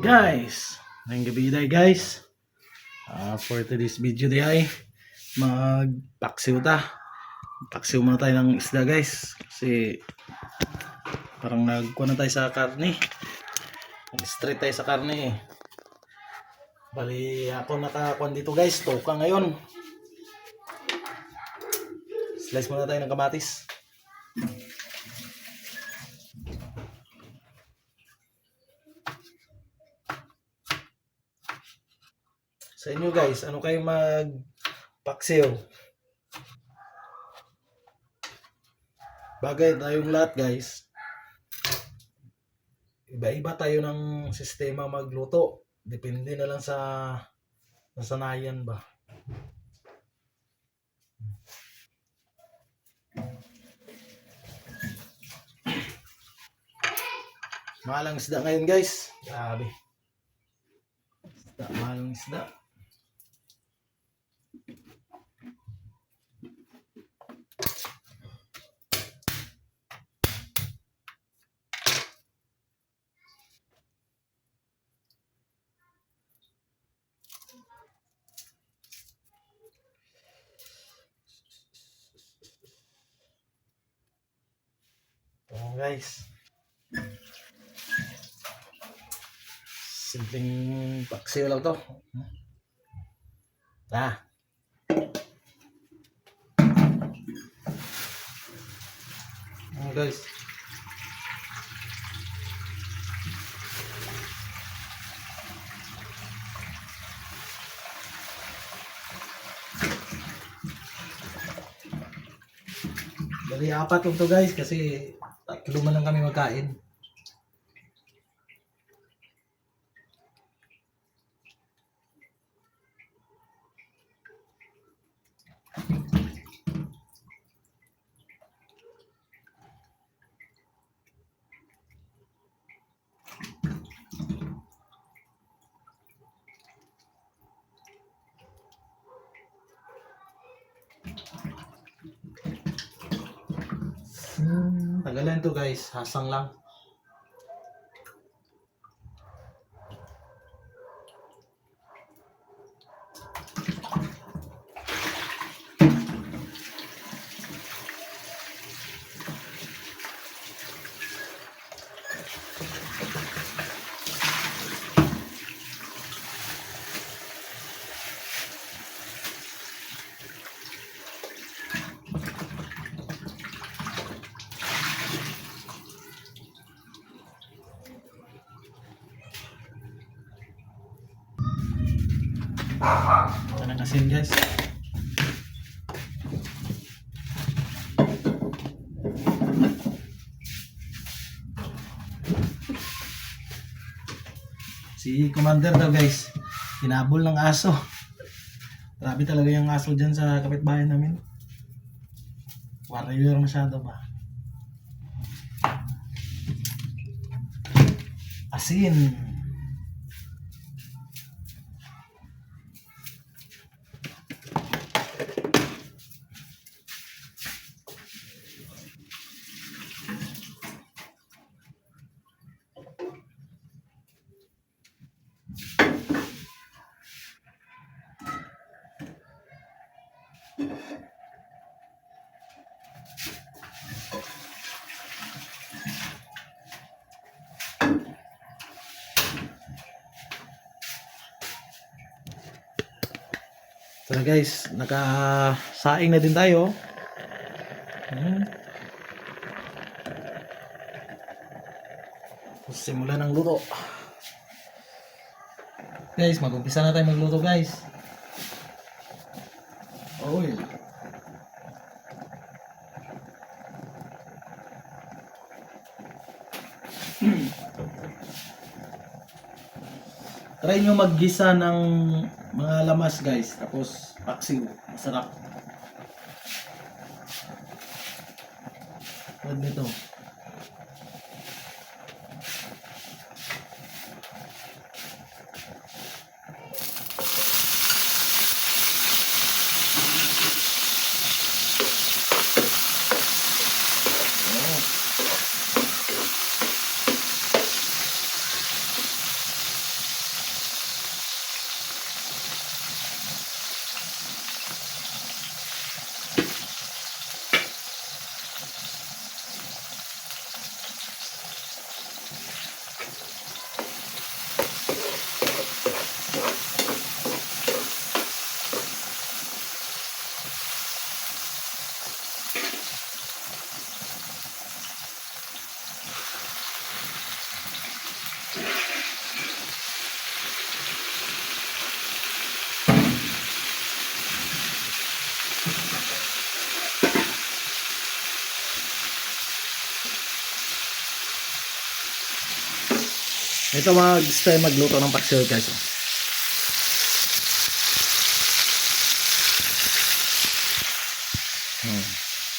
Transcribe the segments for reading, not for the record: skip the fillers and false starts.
Guys, ngayong gabi day guys. For today's video day ay magpaksiw ta. Paksiw muna tayo ng isda guys. Kasi parang nagkuha na tayo sa karne. Nag-straight tayo sa karne eh. Bali ako nakakuha dito guys. Toka ngayon. Slice muna tayo ng kamatis. Sa inyo guys, ano kayong magpaksiw? Bagay tayong lahat guys. Iba-iba tayo ng sistema magluto. Depende na lang sa nasanayan ba. Mahalang isda ngayon guys. Grabe. Mahalang isda. Oh guys. Simpleng paksiw lang to. Oh guys. Bali apat lang to guys kasi tatlo man lang kami magkain. Tagalan to guys, hasang lang. Ito ng asin guys. Si Commander daw guys, hinabol ng aso. Grabe talaga yung aso dyan sa kapitbahay namin. Warrior masyado ba? Asin. So guys, nakasaing na din tayo. Simula ng luto. Guys, mag-umpisa na tayo magluto guys. Oil. Try nyo maggisa ng mga lamas guys, tapos paksiw, masarap. Huwag nito. Ito mag-stay magluto ng paksiw guys.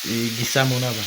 Igisa muna ba?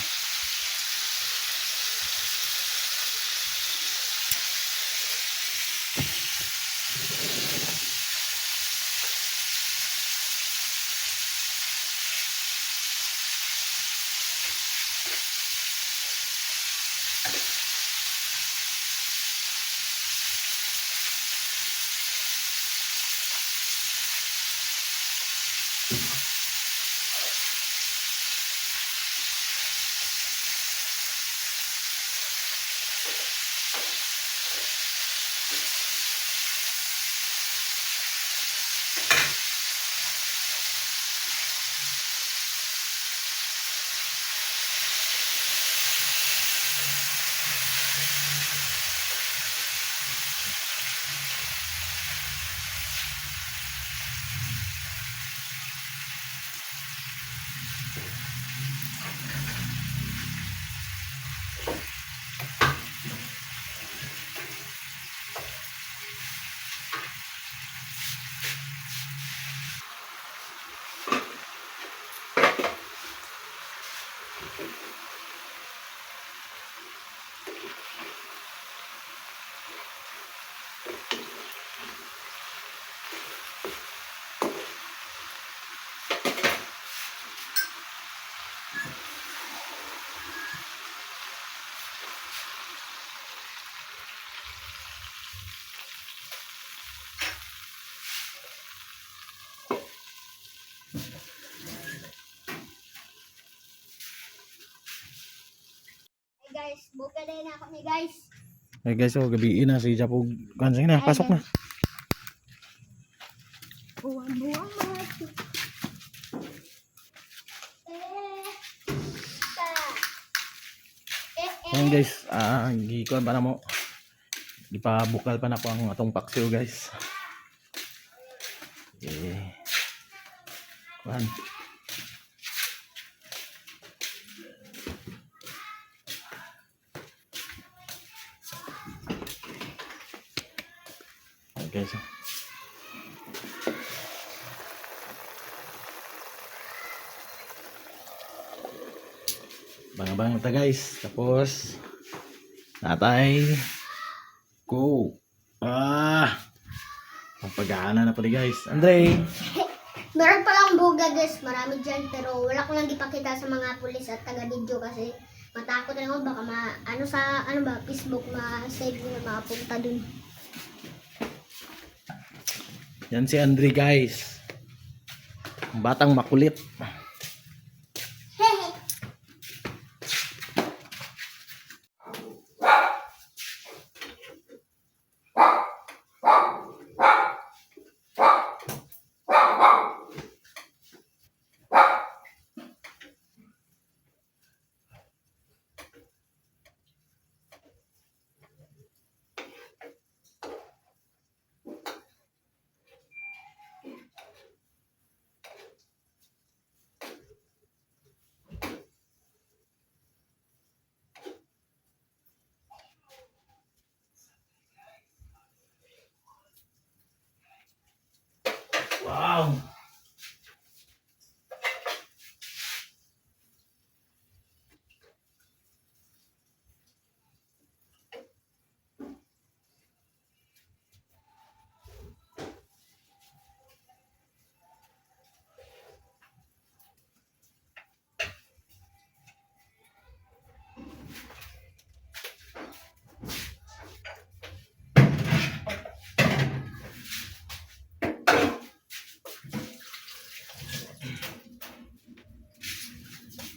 Guys, buka din ako ni guys. Hey guys, gabi na si Japog. Sige na, pasok na. Buwang-buwang mga Ayan guys, gikuan pa na mo. Ipabukal pa na po ang atong paksiw guys. Kuan. Okay, so. Bang-bang ta guys. Tapos natay go. Ang pag-aana na pala guys. Andre. meron palang buga guys, marami dyan pero wala ko lang ipakita sa mga pulis at taga-video kasi matakot lang ako baka Facebook ma-save nila makapunta dun. Yan si Andre guys. Ang batang makulit. Wow.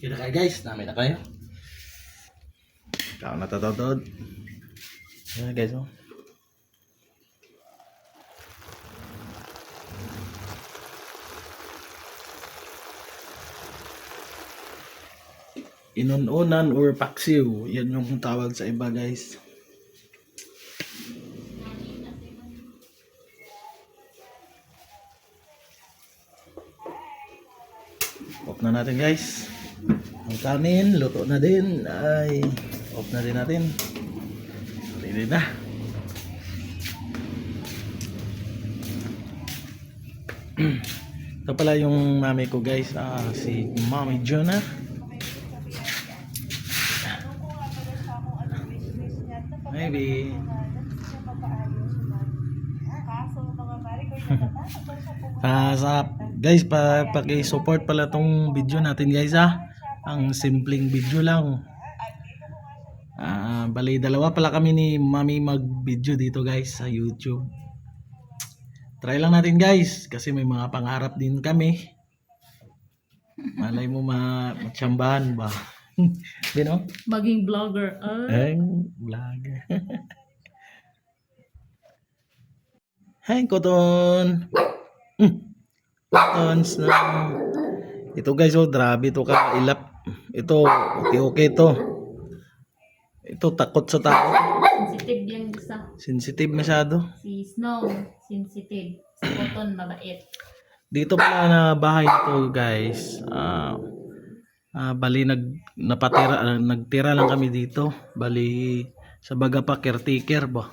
Kita kayo guys, namin na kayo. Ikaw natatod. Ayan guys, oh. Inununan or paksiw, yan yung tawag sa iba guys. Off na natin guys. Ang kanin, luto na din. Ay, off na din natin. Ready na. Ito pala yung mami ko guys, si Mami Jonah. Maybe. Guys, paki-support pala tong video natin guys Ang simpleng video lang. Bali dalawa pala kami ni Mami mag-video dito guys sa YouTube. Try lang natin guys kasi may mga pangarap din kami. Malay mo matsambahan ba? You know? Maging vlogger. Ay, vlogger. Hi, Cotton. Cottons na. Ito guys, grabe to ka ilap. Ito, okay to. Ito takot sa tao. Sensitive yung isa. Sensitive masyado. Si Snow, sensitive. Si Cotton, mabait. Dito pala na bahay to guys. Bali nagtira lang kami dito. Bali sa baga pa caretaker ba.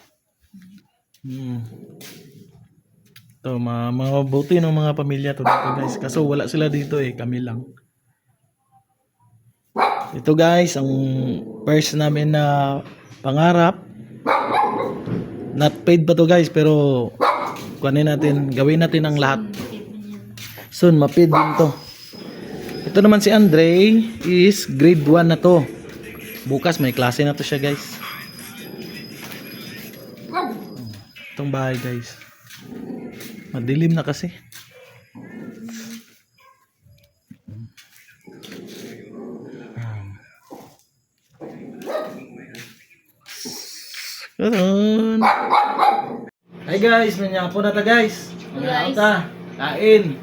Ito mabuti ng mga pamilya to dito guys. Kaso wala sila dito kami lang. Ito guys, ang first namin na pangarap. Not paid pa to guys, pero gawin natin ang lahat. Soon, ma-paid din to. Ito naman si Andre is grade 1 na to. Bukas may klase na to siya guys. Itong bahay guys. Madilim na kasi. Karon. Hi guys, nanyapo na ta guys. Guys. Ta. Kain.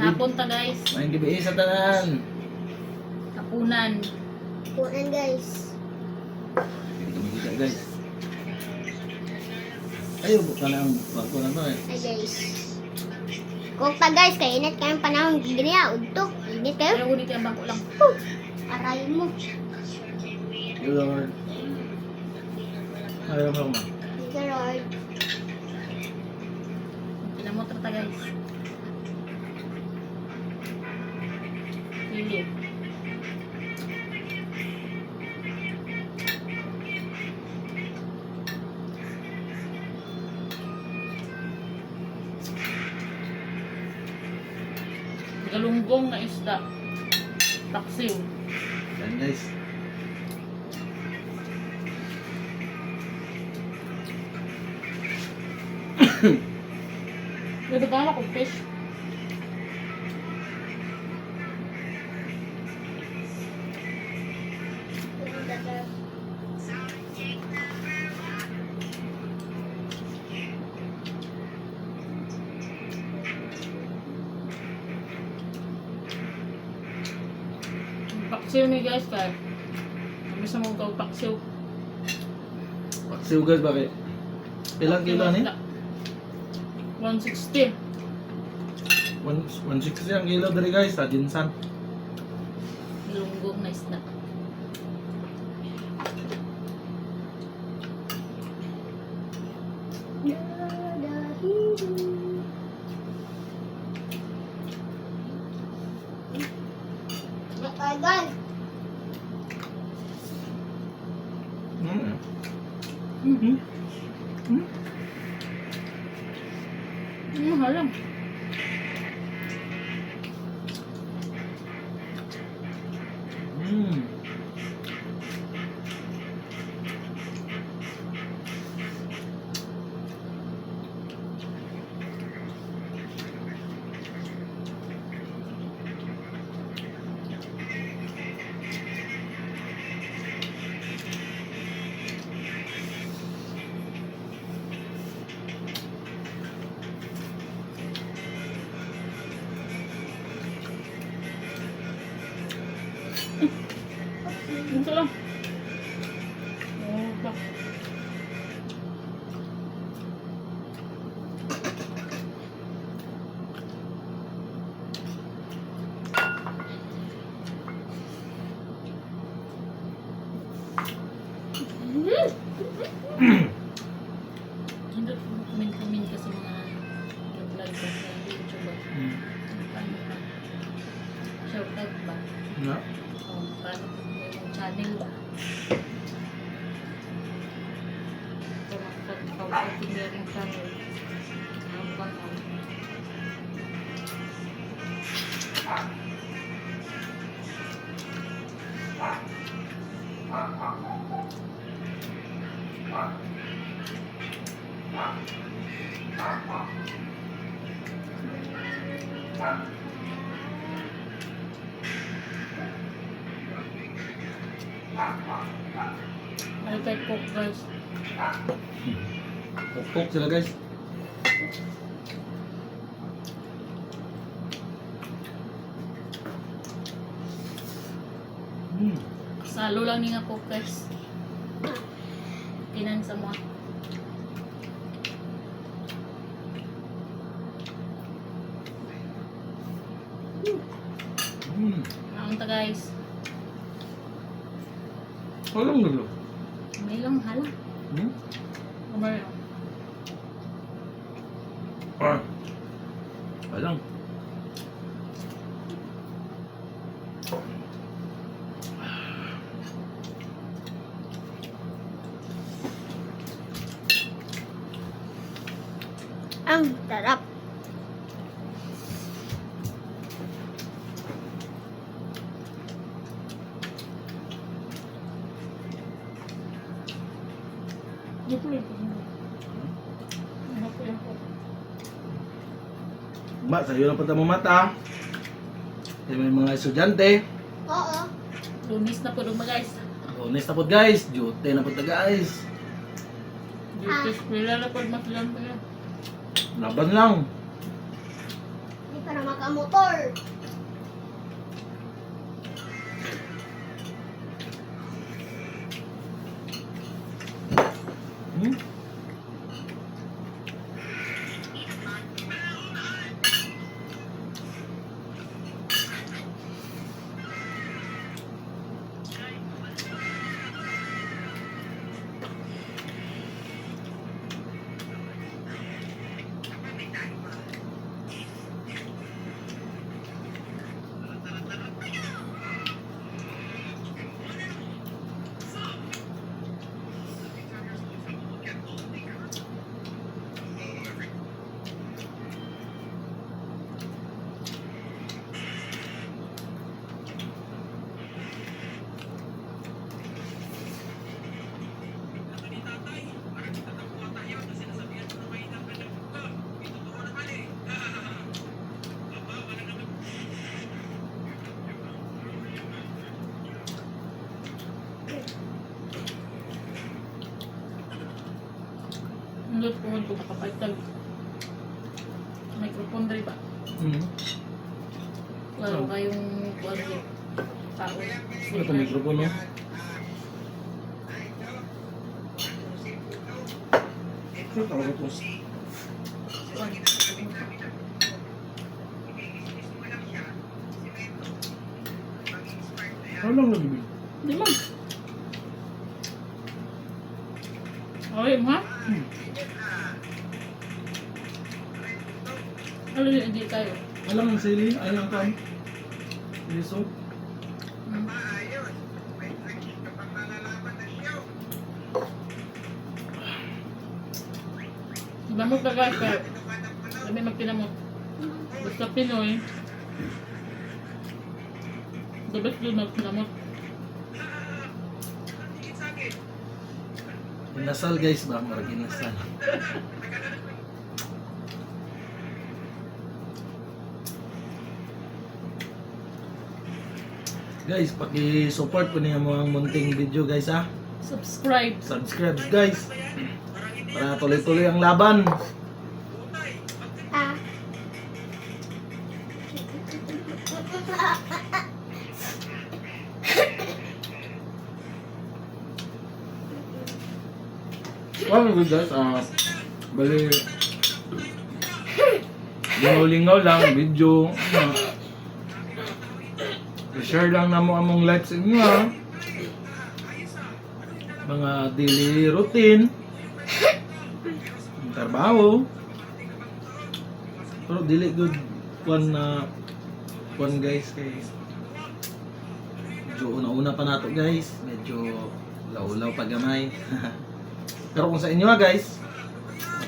Hapon ta guys. May gabi sa tanan. Hapunan. Kunan guys. Gabi guys. Ayo bukan ang bangko na to Ay guys. Kung pa guys, kay init kayong panahon giniya, udtok. Init kayo. Pero ulit yung bangko lang. Aray mo. Lord. Ayaw mo ma. Thank you, Lord. Pinamotor ta guys. Pili. Galunggong na isda. Taksiw. Yan guys. Nagdagala ko fish. Paksiw ni guys kaya. Kami sa mga paksiw. Paksiw guys bakit? Ilang kilo ni? 160. 160 ang kilo dari guys sa Jinsan. Lunggong na isda. Guys, Mahal lang. Ito lang. Oh, pa. Hindi comment kasi mga nag-vlog sa YouTube. Shout out ba? Na? O, paano kung may mong channel ba? Kung mag-continue rin channel. Ang bang ano kay cook guys? Cook sila guys. Salo lang ni nga cook guys. Kinan sa mga. Ang ta guys. Walang gulo. May lang hala. Kumar lang. Walang. Ang sarap. Dito rin. Ano po yung cook? Ba, sa'yo lang pata mo mata. May mga estudyante. Oo. Lunis na po mga guys. Honest na po guys. Duty na po ta guys. Dito skwela na po masilang po yan. Laban lang. Hindi pa na makamotor. Hmm? Hindi po ito nakapaitag. Microphone rin ba? Hmm. Lalo kayong kuwan tao. Ano ito mikropono? Ano tawag ito? Ano lang nagibig? Di man. Okay, ha? Ano yung hindi tayo? Alam ang sili? Ay ang kain? Liso? Damot na guys, kaya sabi magpinamot. Basta Pinoy, the best doon magpinamot. Inasal guys ba? Marag inasal. Guys, paki-support po niyo mo ang munting video guys ha. Subscribe. Subscribe guys. Para tuloy-tuloy ang laban. Ah. Well, good guys. Bali, lingaw-lingaw lang, video. I-share lang na mo among lives inyo ha. Mga daily routine. Trabaho. Pero dili good kuan guys kay medyo una-una pa nato guys, medyo law-law pa gamay. Pero kung sa inyo guys,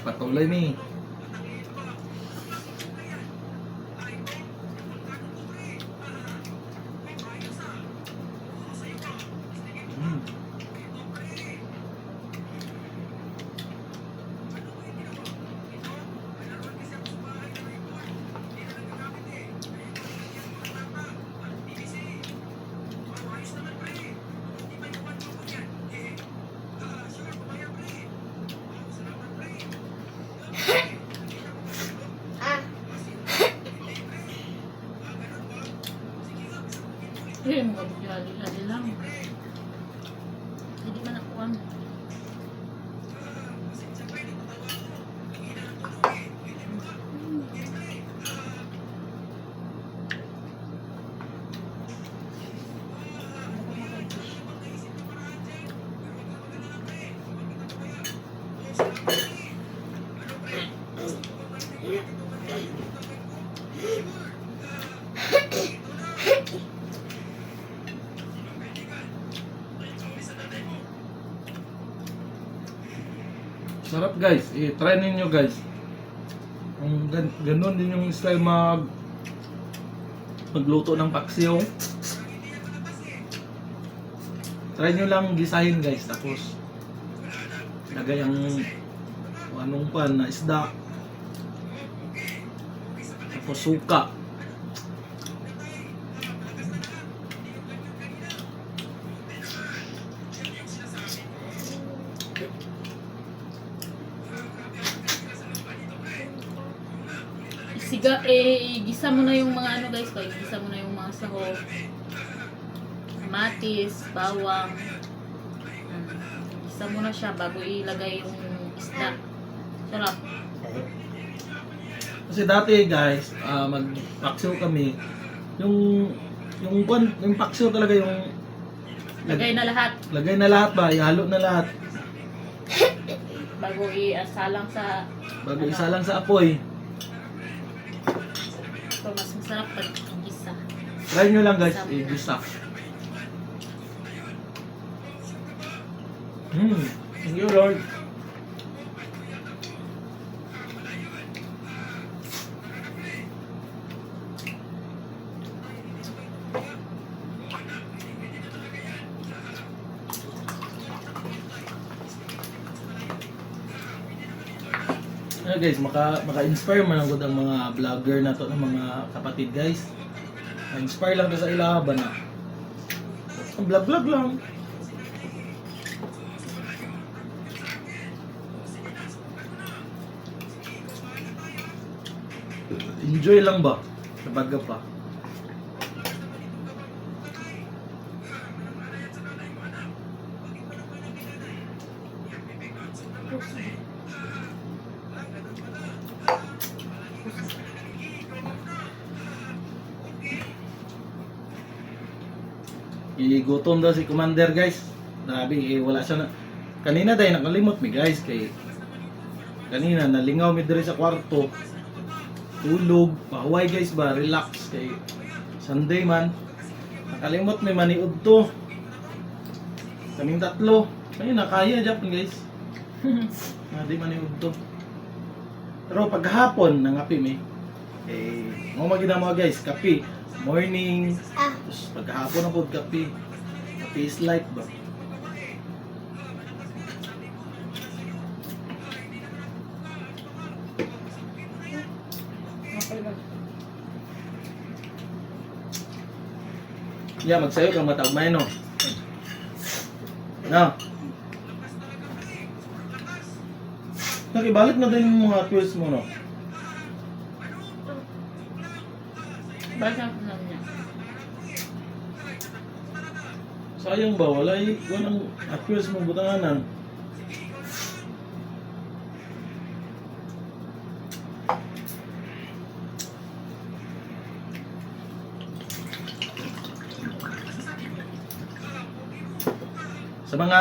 patuloy ni. Ah, Eh, magdali lang. Hindi man ako ang... Sarap guys, i-try ninyo guys. Ganun din yung style magluto ng paksiw. Try nyo lang gisahin guys, tapos lagay ang anong pan na isda, tapos suka. Gisa mo na yung mga ano guys, gisa mo na yung mga sahog, kamatis, bawang. Gisa mo na siya bago ilagay yung isda. Sarap. Kasi dati guys, magpaksiw kami, yung paksiw talaga yung Lagay na lahat lagay na lahat ba, ihalo na lahat bago iasalang sa bago isa lang sa apoy. ito. Mas masarap pag gisa. Try nyo lang guys, igisa. Thank you Lord. Guys, maka-inspire man ang ang mga vlogger na to ng mga kapatid guys. Ma-inspire lang to sa ilaban na. Ang vlog lang. Enjoy lang ba? Sabagga pa. Igutom daw si Commander guys. Grabe, wala siya na. Kanina dahil nakalimot mi guys kay kanina nalingaw mi diri sa kwarto. Tulog, pahuway guys ba, relax kay Sunday man. Nakalimot mi maniud to. Kaming tatlo. Kaya nakaya Japan guys. Di maniud to. Pero paghapon nangapi mi. Mo magina guys, kape. Morning. Tapos pagkahapon ako kape. Kape is life ba? Yeah, magsayo kang matagmay no. No. Nakibalik na din yung mga tools mo no. Basta ko lang niya. Sayang ba? Walang accuse mo butanganan. Sa mga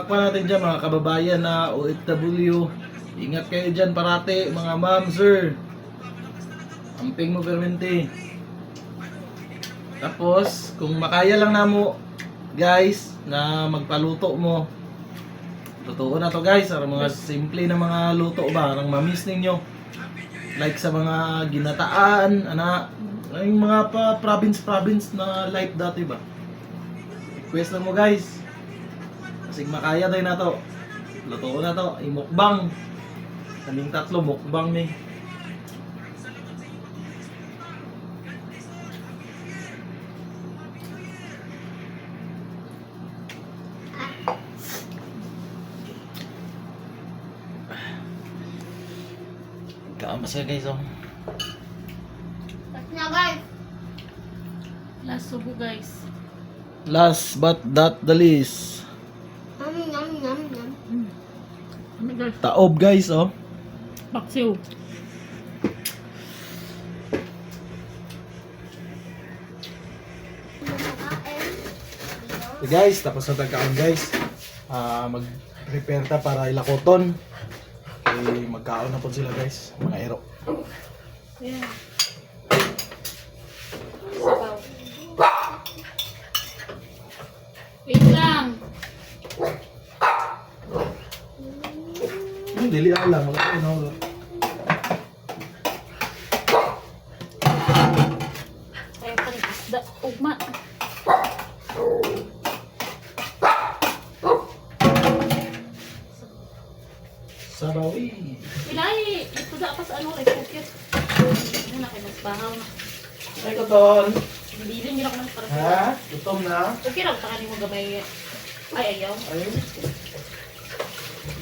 kuha natin dyan, mga kababayan na OFW, ingat kayo dyan parati, mga ma'am, sir. Amping mo permente. Tapos, kung makaya lang na mo, guys, na magpaluto mo. Lutuon na to guys, ang mga simple na mga luto ba, ang mamiss ninyo. Like sa mga ginataan, yung mga province na life dati ba. Request lang mo guys. Kasi makaya tayo na to. Lutuon na to, imukbang. Kaming tatlo, mukbang ni. Kamas ka guys, oh. Tapos na guys. Last subo guys. Last but not the least. Yum, yum, yum, yum. Ano guys? Taob guys, oh. Paksiw. So guys, tapos na tagkaon guys. Mag-prepare ta para ilakoton. Magkaon na po sila guys, mga ero. Yeah. Sabaw. Wait lang. Dili lang, wala ko na wala. Ay, pang isda. Ugma. Sabawi. Pilay. Ito da pa sa ano. Ay, cute. Ano na kayo. Nasbahaw na. Ay ko ton. Bilin nyo lang man para Ha? Gutom na? okay lang. Taka mo gamay. Ay, ayaw. Ay.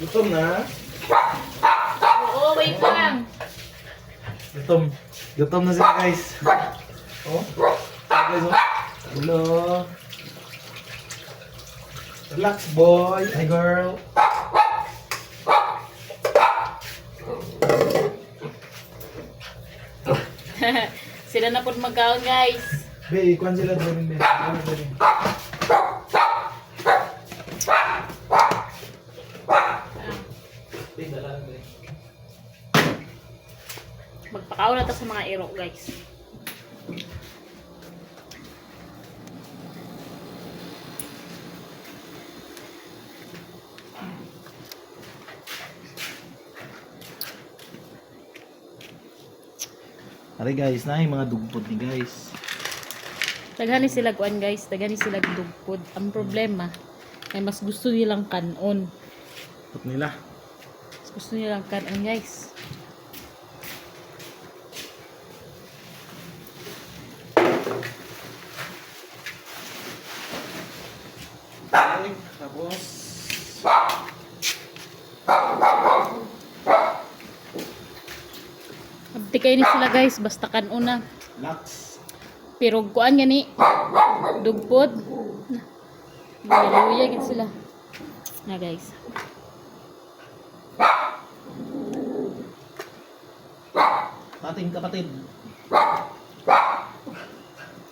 Gutom na? Oo, wait lang. Gutom. Gutom na sila guys. Oh. Guys, oh. Hello. Relax boy. Hi girl. Sila na po magkaon guys. Be, ikuan sila doon. Be. Ano ba rin? Be, dala na rin. Magpakaon na to sa mga ero guys. Ari guys, na yung mga dugpot ni guys. Daghani sila kuan guys, daghani sila dugpod. Ang problema ay mas gusto nilang kanon. Put nila. Mas gusto nilang kanon guys. Okay, tapos. Abtikay ni sila guys, basta kanon na. Lax. Pero kuan gani dugpod. Luya gid sila. Na guys. Ating kapatid.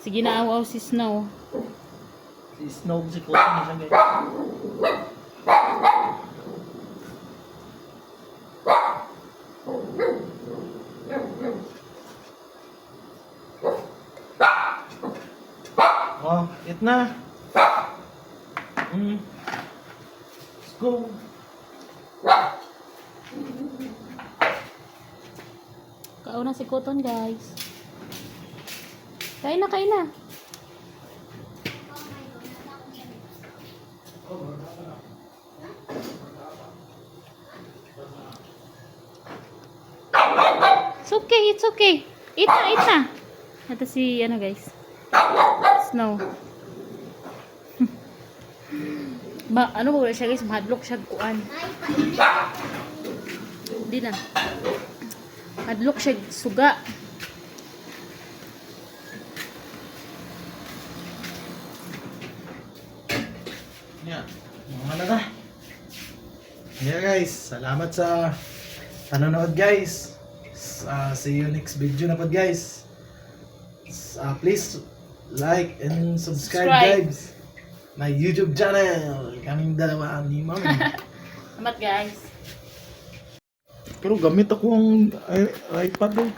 Sige na awaw si Snow. Si Snow, si Koto niya siya guys. Oh, eat na. Let's go. Kaon na si Cotton guys. Kain na, kain na. It's okay. Eat na, eat na. Ito si, ano guys. Snow. Ano ba siya guys? Mahadlok siya kuan. Hindi na. Mahadlok siya suga. Yeah. Mga na. Yeah guys, salamat sa panonood guys. See you next video na po guys. Please like and subscribe guys. My YouTube channel. Kaming dalawa ni Mami. Salamat guys. Pero gamit ako ang iPad eh.